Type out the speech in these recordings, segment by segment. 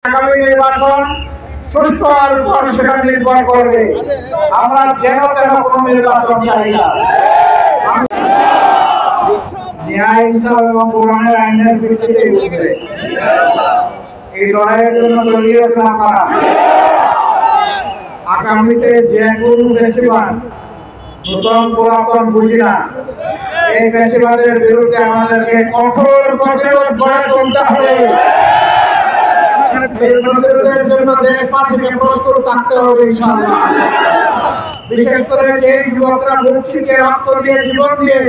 আগামী নির্বাচন সুষ্ঠু আর উপর সেটা নির্ভর করবে। আমরা যেন তেন কোনো নির্বাচন চাই না। ন্যায় ইনসাফ এবং কোরআনের আইনের ভিত্তিতে এই লড়াইয়ের জন্য দলীয়ছেন আপনারা। আগামীতে যে কোনো ফেস্টিভাল নতুন পুরাতন বুঝি না, এই ফেস্টিভালের বিরুদ্ধে আমাদেরকে কঠোর প্রতিরোধ গড়ে তুলতে হবে। প্রস্তুত থাকতে হবে ইনশাআল্লাহ। বিশেষ করে যে যুবকরা মুক্তিকে রক্ত দিয়ে জীবন দিয়ে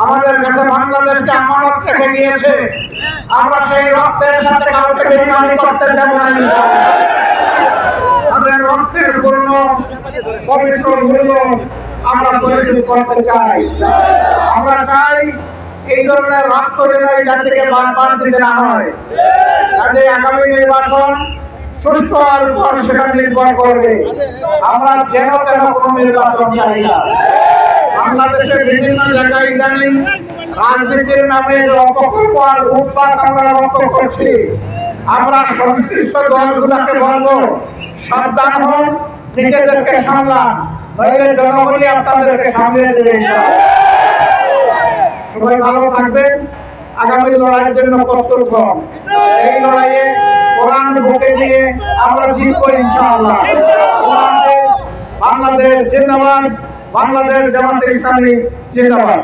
আমাদের কাছে বাংলাদেশকে আমানত রেখে নিয়েছে, আমরা সেই রক্তের সাথে কাউকে বেইমানি করতে দেব না ইনশাআল্লাহ। তাদের রক্তের পূর্ণ পবিত্র মূল্য আমরা পরিশোধ করতে চাই। আমরা চাই এই ধরনের রক্ত যেন এই জাতিকে বারবার দিতে না হয়। কাজে আগামী নির্বাচন সুষ্ঠু আর উপর সেটা নির্ভর করবে। আমরা যেন তেন কোনো নির্বাচন চাই না। বাংলাদেশের বিভিন্ন জায়গায় ইদানিং রাজনীতির নামে যে অপকল্প আর উৎপাত আমরা লক্ষ্য করছি, আমরা সংশ্লিষ্ট দলগুলোকে বলবো সাবধান হন, নিজেদেরকে সামলান, নইলে জনগণই আপনাদেরকে সামলে দেবে। সবাই ভালো থাকবেন। আগামী লড়াইয়ের জন্য প্রস্তুত হন। এই লড়াইয়ে কোরআন বুকে দিয়ে আমরা জিতবো ইনশাআল্লাহ। বাংলাদেশ জিন্দাবাদ, বাংলাদেশ জামাত ইসলামী জিন্দাবাদ।